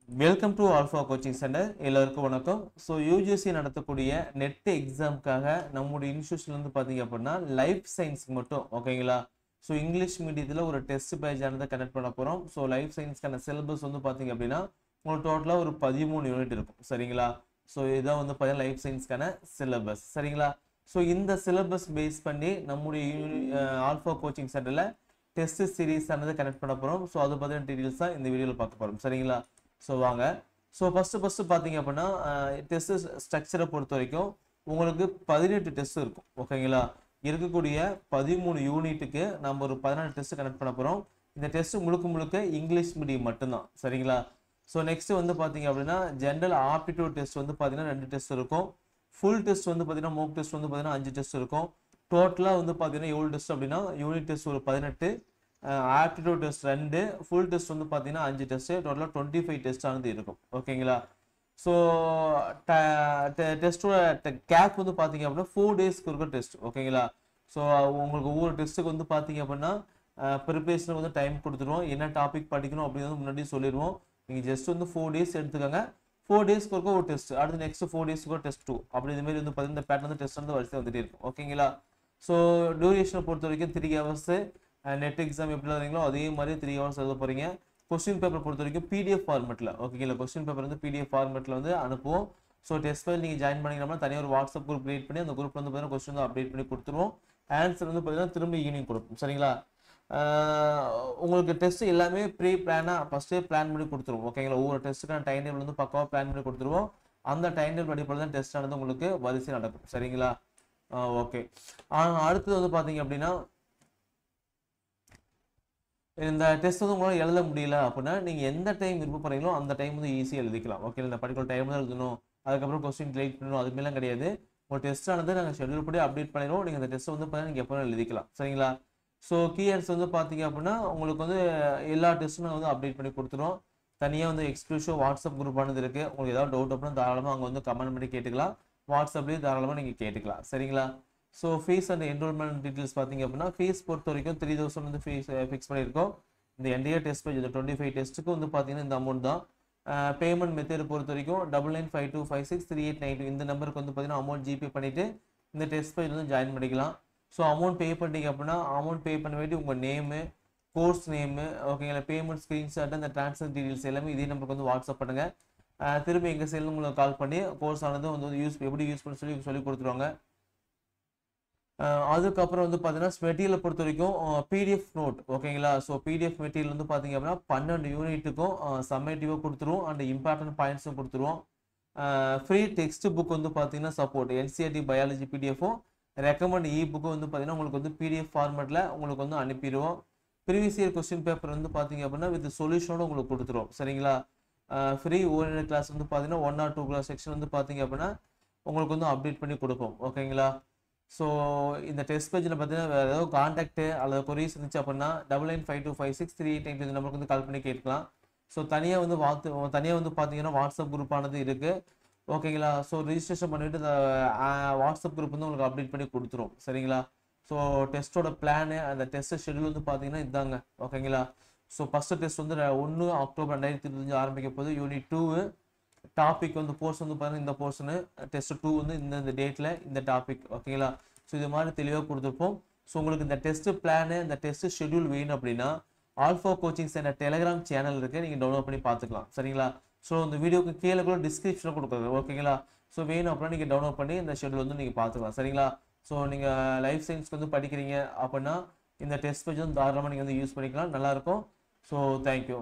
Welcome to alpha coaching centre. எல்லாருக்கும் வணக்கம். So UGC நடத்தக்கூடிய நெட் எக்ஸாமுக்காக நம்முடைய இன்ஸ்டியூஷன்லேருந்து பார்த்தீங்க அப்படின்னா லைஃப் சயின்ஸ்க்கு மட்டும் ஓகேங்களா. ஸோ இங்கிலீஷ் மீடியத்தில் ஒரு டெஸ்ட் பேஜானதை கனெக்ட் பண்ண போகிறோம். ஸோ லைஃப் சயின்ஸ்க்கான சிலபஸ் வந்து பார்த்தீங்க அப்படின்னா உங்களுக்கு டோட்டலாக ஒரு 13 யூனிட் இருக்கும் சரிங்களா. ஸோ இதான் வந்து பார்த்தீங்கன்னா லைஃப் சயின்ஸ்க்கான சிலபஸ் சரிங்களா. ஸோ இந்த சிலபஸ் பேஸ் பண்ணி நம்முடைய ஆல்ஃபா கோச்சிங் சென்டரில் டெஸ்ட் சீரீஸ் ஆனதை கனெக்ட் பண்ண போகிறோம். ஸோ அது பற்றின டீட்டெயில்ஸ் தான் இந்த வீடியோவில் பார்க்க போகிறோம் சரிங்களா. ஸோ வாங்க. ஸோ ஃபஸ்ட்டு பார்த்தீங்க அப்படின்னா டெஸ்ட் ஸ்ட்ரக்சரை பொறுத்த வரைக்கும் உங்களுக்கு 18 டெஸ்ட் இருக்கும் ஓகேங்களா. இருக்கக்கூடிய 13 யூனிட்டுக்கு நம்ம ஒரு 14 டெஸ்ட் கனெக்ட் பண்ண போகிறோம். இந்த டெஸ்ட் முழுக்க இங்கிலீஷ் மீடியம் மட்டும்தான் சரிங்களா. ஸோ நெக்ஸ்ட் வந்து பார்த்தீங்க அப்படின்னா ஜென்ரல் ஆப்டிடியூட் டெஸ்ட் வந்து பார்த்தீங்கன்னா 2 டெஸ்ட் இருக்கும். ஃபுல் டெஸ்ட் வந்து பார்த்தீங்கன்னா மோக் டெஸ்ட் வந்து பார்த்தீங்கன்னா 5 டெஸ்ட் இருக்கும். டோட்டலாக வந்து பார்த்தீங்கன்னா 7 டெஸ்ட் அப்படின்னா யூனிட் டெஸ்ட் ஒரு 18, ஆப்டிடியூட் டெஸ்ட் 2, ஃபுல் டெஸ்ட் வந்து பார்த்தீங்கன்னா 5 டெஸ்ட், டோட்டலாக 25 டெஸ்ட் ஆனது இருக்கும் ஓகேங்களா. ஸோ டெஸ்ட்டோட கேப் வந்து பார்த்தீங்க அப்படின்னா 4 டேஸ்க்கு இருக்க டெஸ்ட் ஓகேங்களா. ஸோ உங்களுக்கு ஒவ்வொரு டெஸ்ட்டுக்கு வந்து பார்த்தீங்க அப்படின்னா ப்ரிப்பரேஷனுக்கு வந்து டைம் கொடுத்துருவோம். என்ன டாபிக் படிக்கணும் அப்படின்னு முன்னாடி சொல்லிடுவோம். நீங்கள் ஜஸ்ட் வந்து 4 டேஸ் எடுத்துக்கோங்க. 4 டேஸ்க்கு இருக்க ஒரு டெஸ்ட், அடுத்து நெக்ஸ்ட் 4 டேஸ்க்கு ஒரு டெஸ்ட் 2 அப்படி இதுமாரி வந்து பார்த்தீங்கன்னா இந்த பேட்டர்ன் வந்து டெஸ்ட் வந்து வரிசை வந்துட்டே இருக்கும் ஓகேங்களா. ஸோ டியூரேஷனை பொறுத்த வரைக்கும் 3 hours. நெட் எக்ஸாம் எப்படி எழுதுறீங்களோ அதே மாதிரி 3 hours எழுத போகிறீங்க. கொஸ்டின் பேப்பர் பொறுத்த வரைக்கும் பிடிஎஃப் ஃபார்மெட்டில் ஓகேங்களா. கொஸ்டின் பேப்பர் வந்து பிடிஎஃப் ஃபார்மெட்டில் வந்து அனுப்புவோம். ஸோ டெஸ்ட் ஃபைல் நீங்கள் ஜாயின் பண்ணிங்கன்னா தனியாக ஒரு வாட்ஸ்அப் குரூப் கிரியேட் பண்ணி அந்த குரூப்பில் வந்து பார்த்தீங்கன்னா கொஸ்டின் வந்து அப்டேட் பண்ணி கொடுத்துருவோம். ஆன்சர் வந்து பார்த்தீங்கன்னா திரும்ப ஈவினிங் கொடுப்போம் சரிங்களா. உங்களுக்கு டெஸ்ட் எல்லாமே ப்ரீ பிளானாக ஃபஸ்ட்டே பிளான் பண்ணி கொடுத்துருவோம் ஓகேங்களா. ஒவ்வொரு டெஸ்ட்டுக்கான டைம் டேபிள் வந்து பக்காவாக பிளான் பண்ணி கொடுத்துருவோம். அந்த டைம் டேபிள் அடிப்படையில் தான் டெஸ்ட் ஆனது உங்களுக்கு வரிசை நடக்கும் சரிங்களா. ஓகே. அடுத்தது வந்து பார்த்தீங்க அப்படின்னா இந்த டெஸ்ட் வந்து உங்களால் எழுத முடியல அப்படின்னா நீங்கள் எந்த டைம் விருப்பப்படுறீங்களோ அந்த டைம் வந்து ஈஸியாக எழுதிக்கலாம் ஓகே. இந்த பர்டிகுலர் டைம் தான் எழுதணும், அதுக்கப்புறம் கொஸ்டின் கிளிக் பண்ணணும் அதுமாரிலாம் கிடையாது. உங்கள் டெஸ்ட் ஆனது நாங்கள் ஷெட்யூல் படி அப்டேட் பண்ணிடுவோம். நீங்கள் அந்த டெஸ்ட் வந்து பார்த்தீங்கன்னா நீங்கள் எப்போ எழுதிக்கலாம் சரிங்களா. ஸோ கீயர்ஸ் வந்து பார்த்தீங்க அப்படின்னா உங்களுக்கு வந்து எல்லா டெஸ்ட்டும் நாங்கள் வந்து அப்டேட் பண்ணி கொடுத்துருவோம். தனியாக வந்து எக்ஸ்க்ளூசிவ் வாட்ஸ்அப் குரூப்பானது இருக்குது. உங்களுக்கு ஏதாவது டவுட் அப்படின்னா தாராளமாக அங்கே வந்து கமெண்ட் பண்ணி கேட்டுக்கலாம். வாட்ஸ்அப்லேயே தாராளமாக நீங்கள் கேட்டுக்கலாம் சரிங்களா. So fees and enrolment details பார்த்தீங்க அப்படின்னா ஃபீஸ் பொறுத்த வரைக்கும் 3000 வந்து ஃபீஸ் ஃபிக்ஸ் பண்ணியிருக்கோம். இந்த என்டையர் டெஸ்ட் பேஜ் இந்த 25 டெஸ்ட்டுக்கு வந்து பார்த்தீங்கன்னா இந்த அமௌண்ட் தான். பேமெண்ட் மெத்தட் பொறுத்த வரைக்கும் 9952563892 இந்த நம்பருக்கு வந்து பார்த்தீங்கன்னா அமௌண்ட் ஜிபே பண்ணிவிட்டு இந்த டெஸ்ட் பேஜ் வந்து ஜாயின் பண்ணிக்கலாம். ஸோ அமௌண்ட் பே பண்ணிட்டீங்க அப்படின்னா அமௌண்ட் பே பண்ண வேண்டி உங்கள் நேமு, கோர்ஸ் நேமு ஓகேங்களா, பேமெண்ட் ஸ்க்ரீன்ஷாட், அந்த ட்ரான்ஸ்ஃபர் டீட்டெயில்ஸ் எல்லாமே இதே நம்பருக்கு வந்து வாட்ஸ்அப் பண்ணுங்கள். திரும்ப எங்கள் செல்லு உங்களுக்கு கால் பண்ணி கோர்ஸ் ஆனது வந்து எப்படி யூஸ் பண்ண சொல்லி கொடுத்துருவாங்க. அதுக்கப்புறம் வந்து பார்த்தீங்கன்னா மெட்டீரியலை பொறுத்த வரைக்கும் பிடிஎஃப் நோட் ஓகேங்களா. ஸோ பிடிஎஃப் மெட்டீரியல் வந்து பார்த்தீங்க அப்படின்னா 12 யூனிட்டுக்கும் சம்மேட்டிவாக கொடுத்துருவோம் அண்ட் இம்பார்ட்டன்ட் பாயிண்ட்ஸும் கொடுத்துருவோம். ஃப்ரீ டெக்ஸ்ட் புக் வந்து பார்த்தீங்கன்னா சப்போர்ட் என்சிஆர்டி பயாலஜி பிடிஎஃப்பும் ரெக்கமெண்ட் புக்கும் வந்து பார்த்தீங்கன்னா உங்களுக்கு வந்து பிடிஎஃப் ஃபார்மேட்டில் உங்களுக்கு வந்து அனுப்பிடுவோம். ப்ரீவியஸ் இயர் கொஸ்டின் பேப்பர் வந்து பார்த்தீங்க அப்படின்னா வித் சொல்யூஷனோட உங்களுக்கு கொடுத்துருவோம் சரிங்களா. ஃப்ரீ ஓரியன்டட் கிளாஸ் வந்து பார்த்தீங்கன்னா 1 or 2 கிளாஸ் செக்ஷன் வந்து பார்த்தீங்க அப்படின்னா உங்களுக்கு வந்து அப்டேட் பண்ணி கொடுப்போம் ஓகேங்களா. ஸோ இந்த டெஸ்ட் பேஜில் பார்த்தீங்கன்னா வேறு ஏதாவது கான்டாக்ட் அல்லது கொரீஸ் இருந்துச்சு அப்படின்னா 9952563892 இந்த நம்பருக்கு வந்து கால் பண்ணி கேட்கலாம். ஸோ தனியாக வந்து பார்த்தீங்கன்னா வாட்ஸ்அப் குரூப்பானது இருக்குது ஓகேங்களா. ஸோ ரிஜிஸ்ட்ரேஷன் பண்ணிவிட்டு இந்த வாட்ஸ்அப் குரூப் வந்து உங்களுக்கு அப்டேட் பண்ணி கொடுத்துரும் சரிங்களா. ஸோ டெஸ்ட்டோட பிளானு அந்த டெஸ்ட் ஷெடியூல் வந்து பார்த்தீங்கன்னா இதாங்க ஓகேங்களா. ஸோ ஃபஸ்ட்டு டெஸ்ட் வந்து 1 October 2025 ஆரம்பிக்க போது. யூனிட் 2 டாபிக் வந்து போர்ஸ் வந்து பார்த்தீங்கன்னா இந்த போர்ஷனு, டெஸ்ட் 2 வந்து இந்த டேட்டில் இந்த டாபிக் ஓகேங்களா. ஸோ இது மாதிரி தெளிவாக கொடுத்துருப்போம். ஸோ உங்களுக்கு இந்த டெஸ்ட் பிளானு இந்த டெஸ்ட் ஷெடியூல் வேணும் அப்படின்னா alpha coaching centre Telegram channel இருக்குது, நீங்கள் டவுன்லோட் பண்ணி பார்த்துக்கலாம் சரிங்களா. ஸோ இந்த வீடியோக்கு கீழே கூட டிஸ்கிரிப்ஷனில் கொடுக்குறது ஓகேங்களா. ஸோ வேணும் அப்படின்னா நீங்கள் டவுன்லோட் பண்ணி இந்த ஷெடியூல் வந்து நீங்கள் பார்த்துக்கலாம் சரிங்களா. ஸோ நீங்கள் லைஃப் சயின்ஸ்க்கு வந்து படிக்கிறீங்க அப்படின்னா இந்த டெஸ்ட் பேஜ் வந்து தாராளமாக நீங்கள் வந்து யூஸ் பண்ணிக்கலாம், நல்லாயிருக்கும். So thank you.